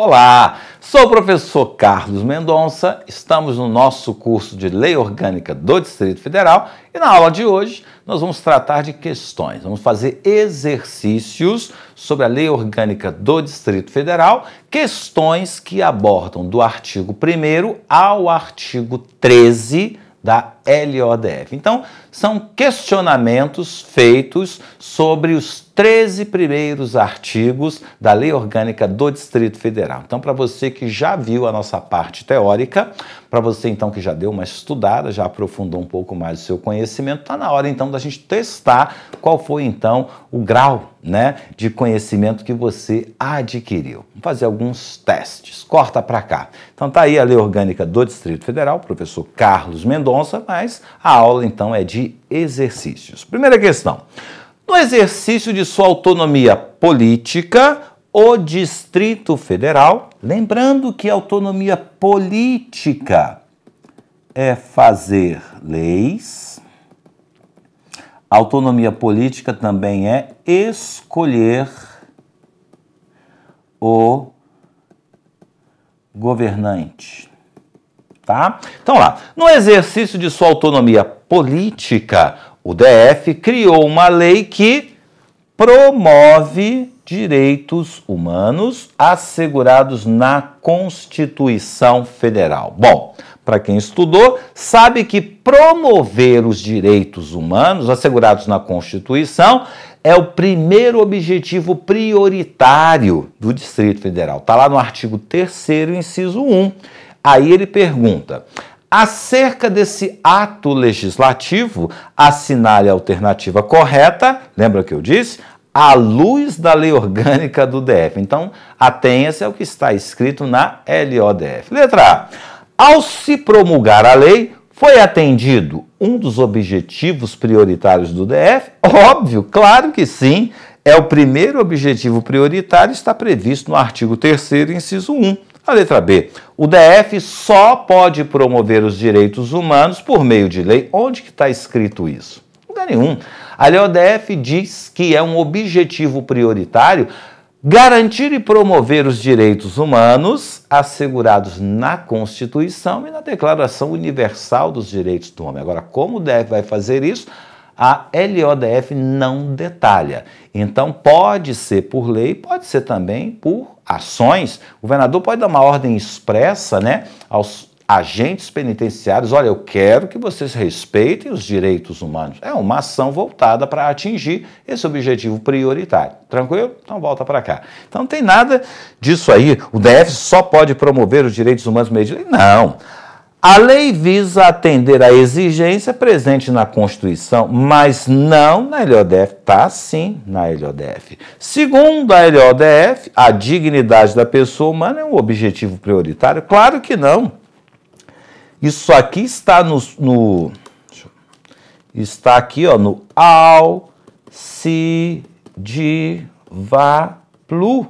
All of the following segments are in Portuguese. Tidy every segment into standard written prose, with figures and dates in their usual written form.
Olá, sou o professor Carlos Mendonça, estamos no nosso curso de Lei Orgânica do Distrito Federal e na aula de hoje nós vamos tratar de questões, vamos fazer exercícios sobre a Lei Orgânica do Distrito Federal, questões que abordam do artigo 1º ao artigo 13 da LODF. Então, são questionamentos feitos sobre os 13 primeiros artigos da Lei Orgânica do Distrito Federal. Então, para você que já viu a nossa parte teórica, para você então que já deu uma estudada, já aprofundou um pouco mais o seu conhecimento, está na hora então da gente testar qual foi então o grau, de conhecimento que você adquiriu. Vamos fazer alguns testes. Corta para cá. Então tá aí a Lei Orgânica do Distrito Federal, professor Carlos Mendonça, mas a aula então é de exercícios. Primeira questão. No exercício de sua autonomia política, o Distrito Federal, lembrando que autonomia política é fazer leis, autonomia política também é escolher o governante, tá? Então lá, no exercício de sua autonomia política, o DF criou uma lei que promove direitos humanos assegurados na Constituição Federal. Bom, para quem estudou, sabe que promover os direitos humanos assegurados na Constituição é o primeiro objetivo prioritário do Distrito Federal. Está lá no artigo 3º, inciso 1. Aí ele pergunta: acerca desse ato legislativo, assinale a alternativa correta, lembra que eu disse? À luz da Lei Orgânica do DF. Então, atenha-se ao que está escrito na LODF. Letra A. Ao se promulgar a lei, foi atendido um dos objetivos prioritários do DF? Óbvio, claro que sim. É o primeiro objetivo prioritário, está previsto no artigo 3º, inciso 1. A letra B. O DF só pode promover os direitos humanos por meio de lei. Onde que está escrito isso? Não lugar nenhum. A LODF diz que é um objetivo prioritário garantir e promover os direitos humanos assegurados na Constituição e na Declaração Universal dos Direitos do Homem. Agora, como o DF vai fazer isso? A LODF não detalha. Então, pode ser por lei, pode ser também por ações. O governador pode dar uma ordem expressa, aos agentes penitenciários: olha, eu quero que vocês respeitem os direitos humanos. É uma ação voltada para atingir esse objetivo prioritário. Tranquilo? Então volta para cá. Então não tem nada disso aí. O DF só pode promover os direitos humanos por meio de lei? Não. A lei visa atender à exigência presente na Constituição, mas não na LODF. Está sim na LODF. Segundo a LODF, a dignidade da pessoa humana é um objetivo prioritário? Claro que não. Isso aqui está está aqui, no Alcidivaplu.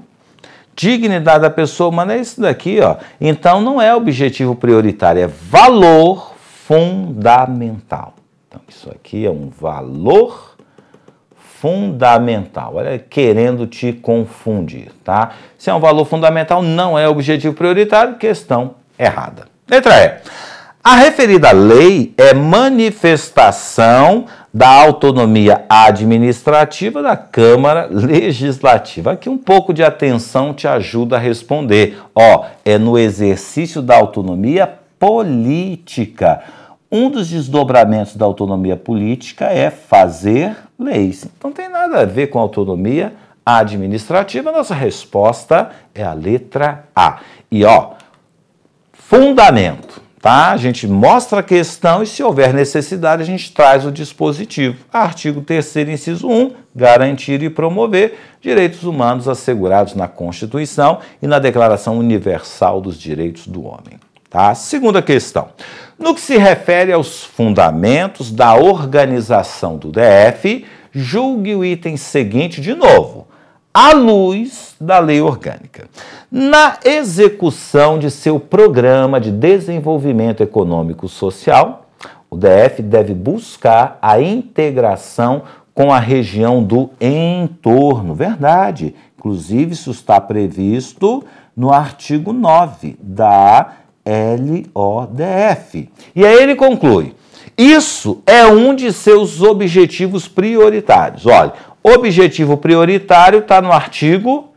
Dignidade da pessoa humana é isso daqui, Então, não é objetivo prioritário, é valor fundamental. Então, isso aqui é um valor fundamental. Olha, querendo te confundir, tá? Se é um valor fundamental, não é objetivo prioritário, questão errada. Letra E. A referida lei é manifestação da autonomia administrativa da Câmara Legislativa. Aqui um pouco de atenção te ajuda a responder. É no exercício da autonomia política. Um dos desdobramentos da autonomia política é fazer leis. Então, não tem nada a ver com autonomia administrativa. Nossa resposta é a letra A. E, fundamento. Tá? A gente mostra a questão e, se houver necessidade, a gente traz o dispositivo. Artigo 3º, inciso 1, garantir e promover direitos humanos assegurados na Constituição e na Declaração Universal dos Direitos do Homem. Tá? Segunda questão. No que se refere aos fundamentos da organização do DF, julgue o item seguinte de novo: à luz da lei orgânica. Na execução de seu programa de desenvolvimento econômico social, o DF deve buscar a integração com a região do entorno. Verdade. Inclusive, isso está previsto no artigo 9 da LODF. E aí ele conclui: isso é um de seus objetivos prioritários. Olha, objetivo prioritário está no artigo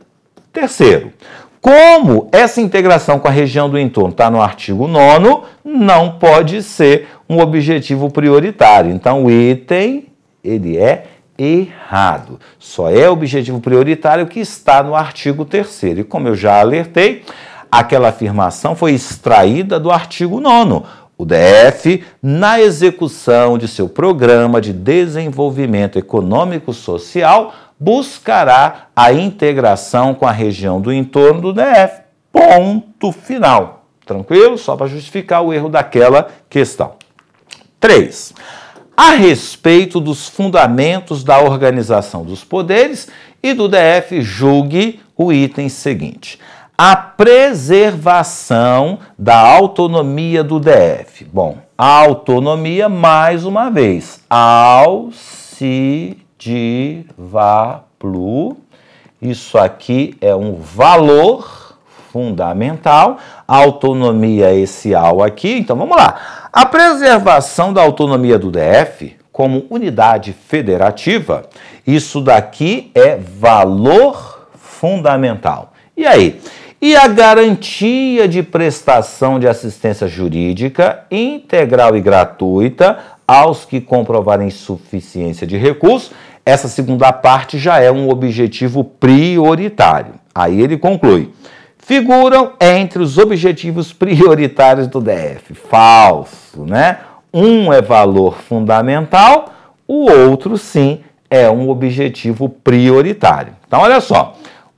3º. Como essa integração com a região do entorno está no artigo 9º, não pode ser um objetivo prioritário. Então, o item, ele é errado. Só é objetivo prioritário que está no artigo 3º. E como eu já alertei, aquela afirmação foi extraída do artigo 9º. O DF, na execução de seu programa de desenvolvimento econômico-social, buscará a integração com a região do entorno do DF. Ponto final. Tranquilo? Só para justificar o erro daquela questão. 3. A respeito dos fundamentos da organização dos poderes e do DF, julgue o item seguinte: a preservação da autonomia do DF. Bom, a autonomia, mais uma vez, isso aqui é um valor fundamental. A autonomia é esse AU aqui, então vamos lá. A preservação da autonomia do DF como unidade federativa, isso daqui é valor fundamental. E aí? E a garantia de prestação de assistência jurídica integral e gratuita aos que comprovarem insuficiência de recursos, essa segunda parte já é um objetivo prioritário. Aí ele conclui: figuram entre os objetivos prioritários do DF. Falso, né? Um é valor fundamental, o outro, sim, é um objetivo prioritário. Então, olha só.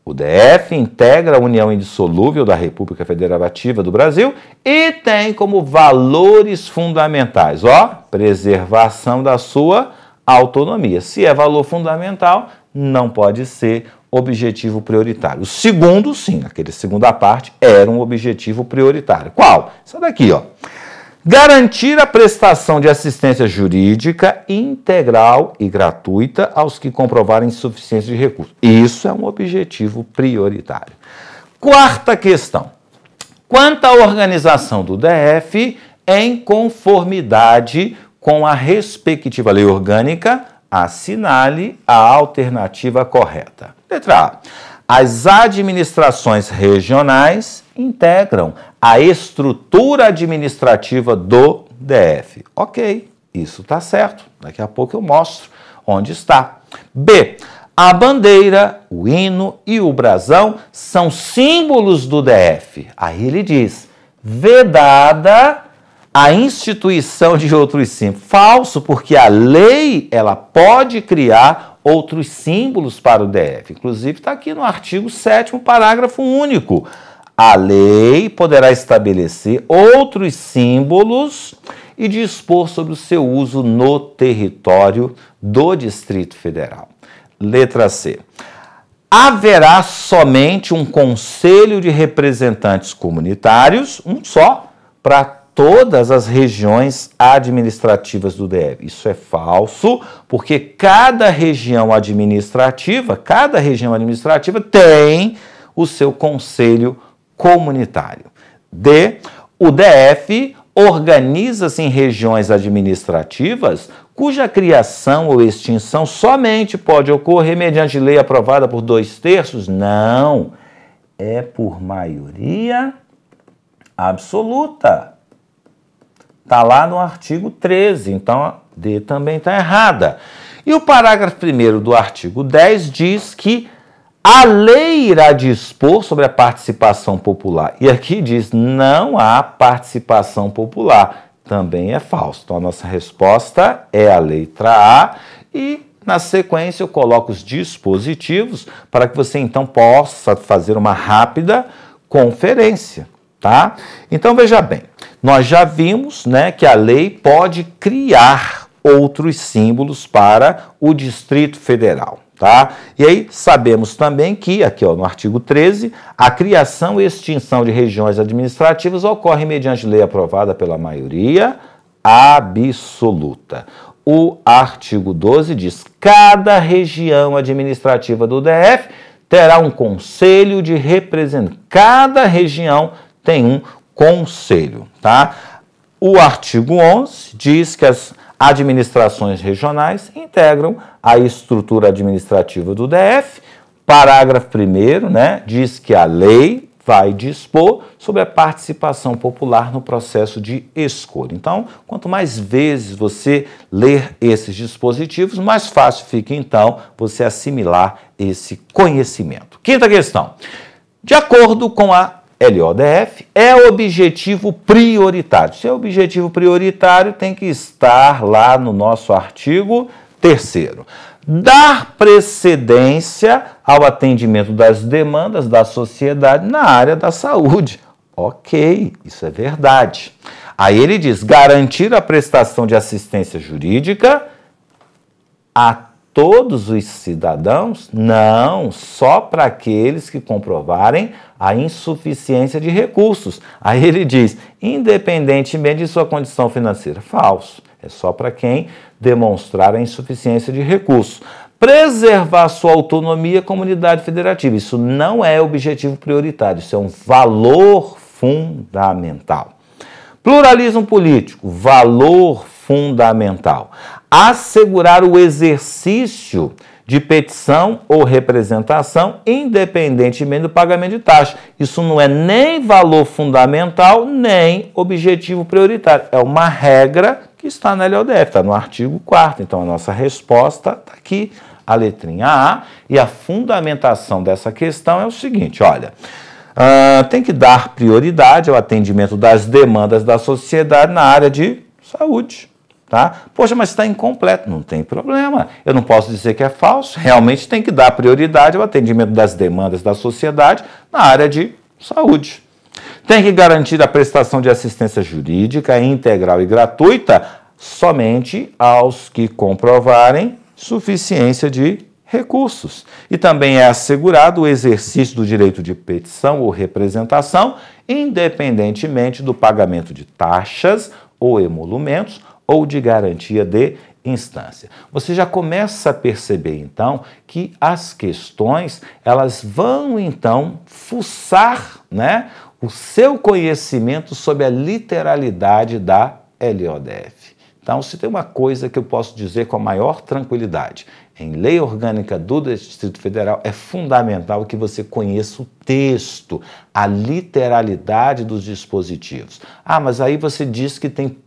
O DF integra a União Indissolúvel da República Federativa do Brasil e tem como valores fundamentais, preservação da sua autonomia. Se é valor fundamental, não pode ser objetivo prioritário. O segundo, sim, aquele segunda parte, era um objetivo prioritário. Qual? Isso daqui, Garantir a prestação de assistência jurídica integral e gratuita aos que comprovarem insuficiência de recursos. Isso é um objetivo prioritário. Quarta questão. Quanto à organização do DF, em conformidade com a respectiva lei orgânica, assinale a alternativa correta. Letra A. As administrações regionais integram a estrutura administrativa do DF. Ok, isso está certo. Daqui a pouco eu mostro onde está. B. A bandeira, o hino e o brasão são símbolos do DF. Aí ele diz: vedada a instituição de outros símbolos. Falso, porque a lei ela pode criar outros símbolos para o DF. Inclusive está aqui no artigo 7º, parágrafo único. A lei poderá estabelecer outros símbolos e dispor sobre o seu uso no território do Distrito Federal. Letra C. Haverá somente um conselho de representantes comunitários, um só, para todas as regiões administrativas do DF. Isso é falso, porque cada região administrativa tem o seu conselho comunitário. D. O DF organiza-se em regiões administrativas cuja criação ou extinção somente pode ocorrer mediante lei aprovada por 2/3? Não, é por maioria absoluta. Está lá no artigo 13, então a D também está errada. E o parágrafo 1º do artigo 10 diz que a lei irá dispor sobre a participação popular. E aqui diz: não há participação popular. Também é falso. Então a nossa resposta é a letra A. E na sequência eu coloco os dispositivos para que você então possa fazer uma rápida conferência, tá? Então veja bem, nós já vimos, né, que a lei pode criar outros símbolos para o Distrito Federal. Tá? E aí sabemos também que, aqui no artigo 13, a criação e extinção de regiões administrativas ocorre mediante lei aprovada pela maioria absoluta. O artigo 12 diz: cada região administrativa do DF terá um conselho de representação. Cada região tem um conselho, tá? O artigo 11 diz que as administrações regionais integram a estrutura administrativa do DF. Parágrafo 1º, né, diz que a lei vai dispor sobre a participação popular no processo de escolha. Então, quanto mais vezes você ler esses dispositivos, mais fácil fica, então, você assimilar esse conhecimento. Quinta questão. De acordo com a LODF, é objetivo prioritário. Se é objetivo prioritário, tem que estar lá no nosso artigo 3º. Dar precedência ao atendimento das demandas da sociedade na área da saúde. Ok, isso é verdade. Aí ele diz, garantir a prestação de assistência jurídica a todos os cidadãos? Não, só para aqueles que comprovarem a insuficiência de recursos. Aí ele diz, independentemente de sua condição financeira. Falso, é só para quem demonstrar a insuficiência de recursos. Preservar sua autonomia como unidade federativa. Isso não é objetivo prioritário, isso é um valor fundamental. Pluralismo político, valor fundamental. Assegurar o exercício de petição ou representação, independentemente do pagamento de taxa. Isso não é nem valor fundamental, nem objetivo prioritário. É uma regra que está na LODF, está no artigo 4º. Então, a nossa resposta está aqui, a letrinha A. E a fundamentação dessa questão é o seguinte, olha, tem que dar prioridade ao atendimento das demandas da sociedade na área de saúde. Tá? Poxa, mas está incompleto. Não tem problema. Eu não posso dizer que é falso. Realmente tem que dar prioridade ao atendimento das demandas da sociedade na área de saúde. Tem que garantir a prestação de assistência jurídica integral e gratuita somente aos que comprovarem suficiência de recursos. E também é assegurado o exercício do direito de petição ou representação, independentemente do pagamento de taxas ou emolumentos ou de garantia de instância. Você já começa a perceber, então, que as questões, elas vão, então, fuçar, né, o seu conhecimento sobre a literalidade da LODF. Então, se tem uma coisa que eu posso dizer com a maior tranquilidade, em Lei Orgânica do Distrito Federal, é fundamental que você conheça o texto, a literalidade dos dispositivos. Ah, mas aí você diz que tem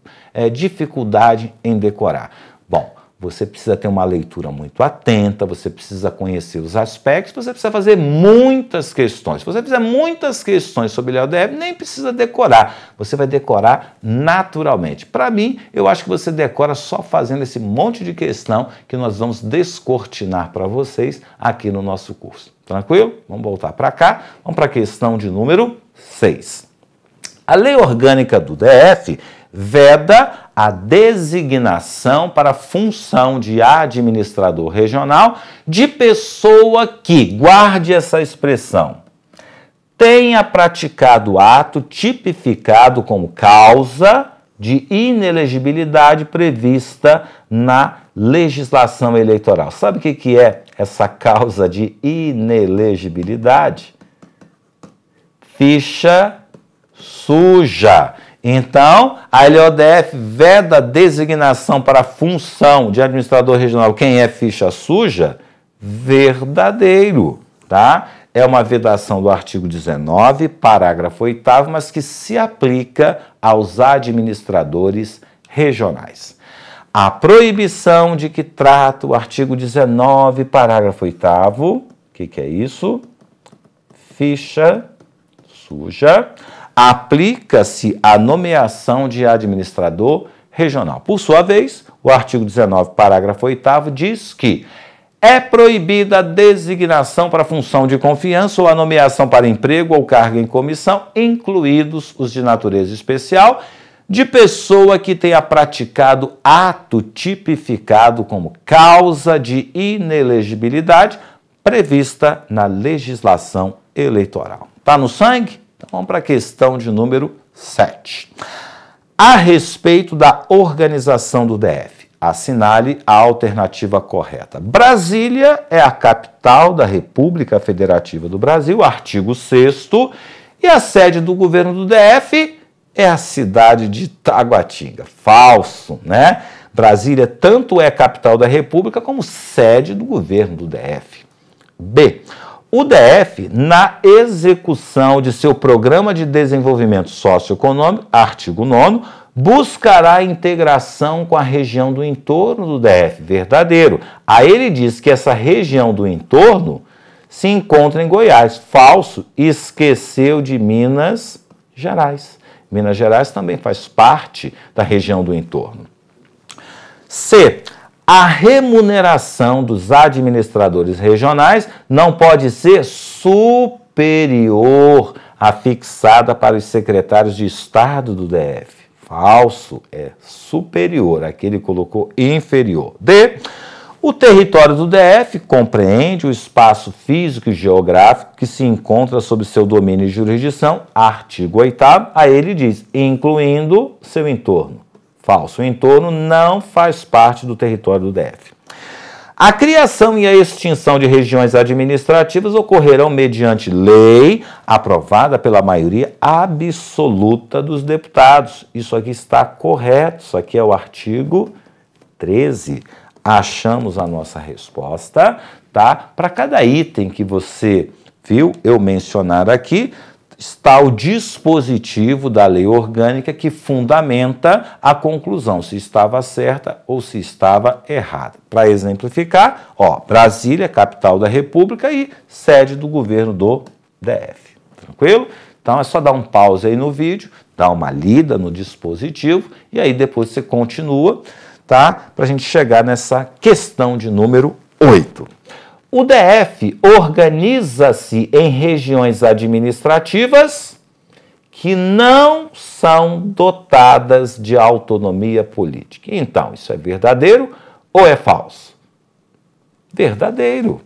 dificuldade em decorar. Bom, você precisa ter uma leitura muito atenta, você precisa conhecer os aspectos, você precisa fazer muitas questões. Se você fizer muitas questões sobre LODF, nem precisa decorar. Você vai decorar naturalmente. Para mim, eu acho que você decora só fazendo esse monte de questão que nós vamos descortinar para vocês aqui no nosso curso. Tranquilo? Vamos voltar para cá. Vamos para a questão de número 6. A Lei Orgânica do DF veda a designação para a função de administrador regional de pessoa que, guarde essa expressão, tenha praticado ato tipificado como causa de inelegibilidade prevista na legislação eleitoral. Sabe o que é essa causa de inelegibilidade? Ficha suja. Então, a LODF veda a designação para a função de administrador regional. Quem é ficha suja? Verdadeiro, tá? É uma vedação do artigo 19, parágrafo 8º, mas que se aplica aos administradores regionais. A proibição de que trata o artigo 19, parágrafo 8º, o que é isso? Ficha suja. Aplica-se a nomeação de administrador regional. Por sua vez, o artigo 19, parágrafo 8º, diz que é proibida a designação para função de confiança ou a nomeação para emprego ou cargo em comissão, incluídos os de natureza especial, de pessoa que tenha praticado ato tipificado como causa de inelegibilidade prevista na legislação eleitoral. Está no sangue? Então vamos para a questão de número 7. A respeito da organização do DF, Assinale a alternativa correta. Brasília é a capital da República Federativa do Brasil, artigo 6º, e a sede do governo do DF é a cidade de Taguatinga. Falso, né? Brasília tanto é capital da República como sede do governo do DF. B. O DF, na execução de seu Programa de Desenvolvimento Socioeconômico, artigo 9º, buscará a integração com a região do entorno do DF. Verdadeiro. Aí ele diz que essa região do entorno se encontra em Goiás. Falso. Esqueceu de Minas Gerais. Minas Gerais também faz parte da região do entorno. C. A remuneração dos administradores regionais não pode ser superior à fixada para os secretários de Estado do DF. Falso, é superior, aqui ele colocou inferior. D. O território do DF compreende o espaço físico e geográfico que se encontra sob seu domínio e jurisdição, artigo 8º, aí ele diz, incluindo seu entorno. Falso, o entorno não faz parte do território do DF. A criação e a extinção de regiões administrativas ocorrerão mediante lei aprovada pela maioria absoluta dos deputados. Isso aqui está correto, isso aqui é o artigo 13. Achamos a nossa resposta, tá? Para cada item que você viu eu mencionar aqui, está o dispositivo da lei orgânica que fundamenta a conclusão, se estava certa ou se estava errada. Para exemplificar, ó, Brasília, capital da República e sede do governo do DF. Tranquilo? Então é só dar um pause aí no vídeo, dar uma lida no dispositivo e aí depois você continua, tá? Para a gente chegar nessa questão de número 8. O DF organiza-se em regiões administrativas que não são dotadas de autonomia política. Então, isso é verdadeiro ou é falso? Verdadeiro.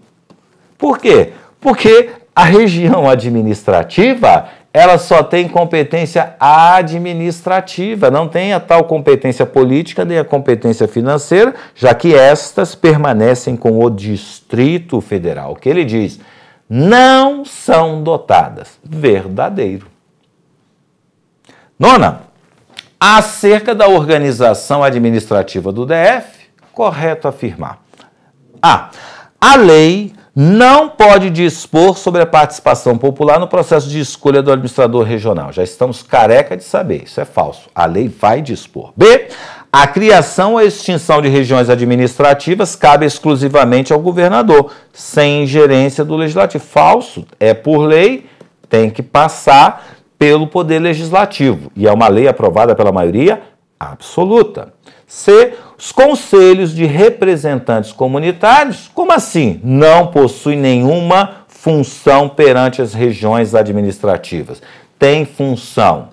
Por quê? Porque a região administrativa, ela só tem competência administrativa, não tem a tal competência política nem a competência financeira, já que estas permanecem com o Distrito Federal. O que ele diz? Não são dotadas. Verdadeiro. Nona, acerca da organização administrativa do DF, correto afirmar. A. A lei não pode dispor sobre a participação popular no processo de escolha do administrador regional. Já estamos careca de saber, isso é falso. A lei vai dispor. B. A criação ou a extinção de regiões administrativas cabe exclusivamente ao governador, sem ingerência do legislativo. Falso, é por lei, tem que passar pelo poder legislativo. E é uma lei aprovada pela maioria absoluta. C. Os conselhos de representantes comunitários, como assim? Não possuem nenhuma função perante as regiões administrativas. Tem função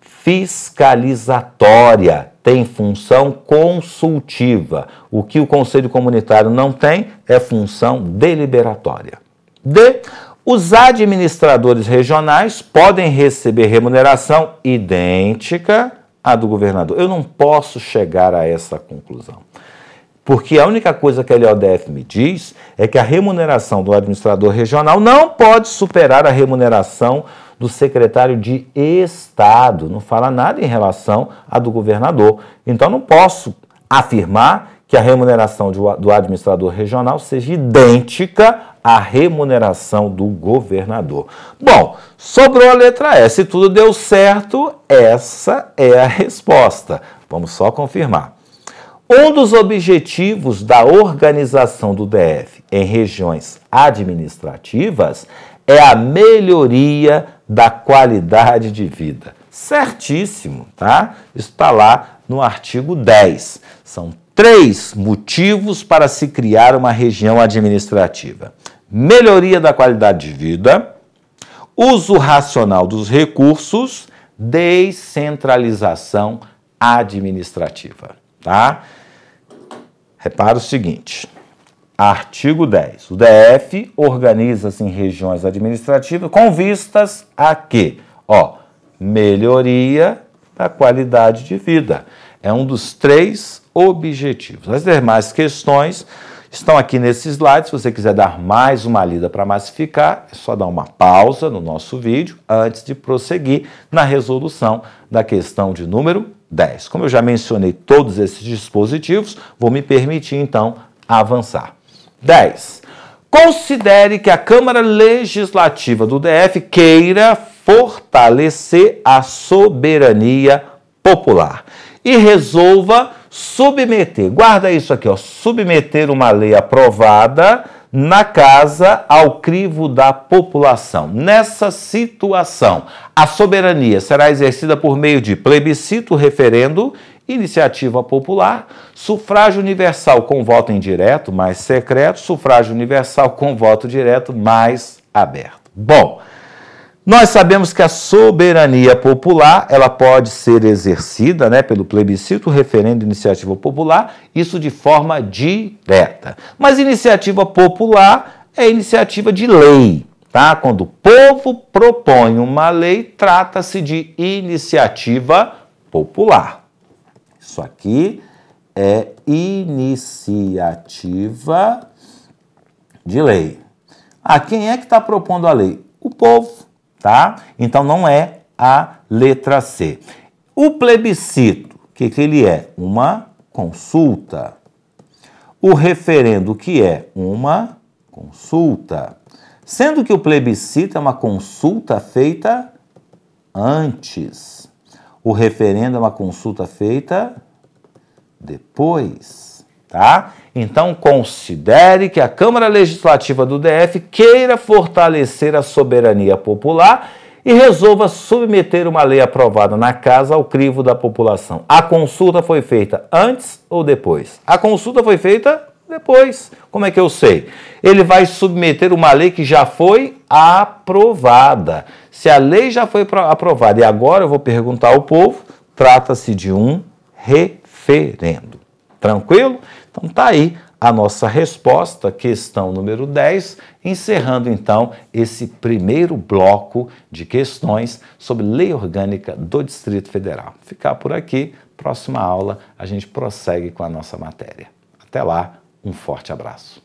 fiscalizatória, tem função consultiva. O que o conselho comunitário não tem é função deliberatória. D. Os administradores regionais podem receber remuneração idêntica a do governador. Eu não posso chegar a essa conclusão. Porque a única coisa que a LODF me diz é que a remuneração do administrador regional não pode superar a remuneração do secretário de Estado. Não fala nada em relação à do governador. Então, não posso afirmar que a remuneração do administrador regional seja idêntica à remuneração do governador. Bom, sobrou a letra E. Se tudo deu certo, essa é a resposta. Vamos só confirmar. Um dos objetivos da organização do DF em regiões administrativas é a melhoria da qualidade de vida. Certíssimo, tá? Isso está lá no artigo 10. São 3 motivos para se criar uma região administrativa: melhoria da qualidade de vida, uso racional dos recursos, descentralização administrativa, tá? Repara o seguinte, artigo 10. O DF organiza-se em regiões administrativas com vistas a quê? Melhoria da qualidade de vida. É um dos 3 objetivos. As demais questões estão aqui nesse slide. Se você quiser dar mais uma lida para massificar, é só dar uma pausa no nosso vídeo antes de prosseguir na resolução da questão de número 10. Como eu já mencionei todos esses dispositivos, vou me permitir, então, avançar. 10. Considere que a Câmara Legislativa do DF queira fortalecer a soberania popular e resolva submeter, guarda isso aqui, ó, submeter uma lei aprovada na casa ao crivo da população. Nessa situação, a soberania será exercida por meio de plebiscito, referendo, iniciativa popular, sufrágio universal com voto indireto mais secreto, sufrágio universal com voto direto mais aberto. Bom, nós sabemos que a soberania popular, ela pode ser exercida, né, pelo plebiscito, referendo, iniciativa popular, isso de forma direta. Mas iniciativa popular é iniciativa de lei, tá? Quando o povo propõe uma lei, trata-se de iniciativa popular. Isso aqui é iniciativa de lei. Ah, quem é que está propondo a lei? O povo. Tá? Então, não é a letra C. O plebiscito, o que ele é? Uma consulta. O referendo, o que é? Uma consulta. Sendo que o plebiscito é uma consulta feita antes. O referendo é uma consulta feita depois. Tá? Então, considere que a Câmara Legislativa do DF queira fortalecer a soberania popular e resolva submeter uma lei aprovada na casa ao crivo da população. A consulta foi feita antes ou depois? A consulta foi feita depois. Como é que eu sei? Ele vai submeter uma lei que já foi aprovada. Se a lei já foi aprovada e agora eu vou perguntar ao povo, trata-se de um referendo. Tranquilo? Então tá aí a nossa resposta, questão número 10, encerrando então esse primeiro bloco de questões sobre Lei Orgânica do Distrito Federal. Ficar por aqui, próxima aula a gente prossegue com a nossa matéria. Até lá, um forte abraço.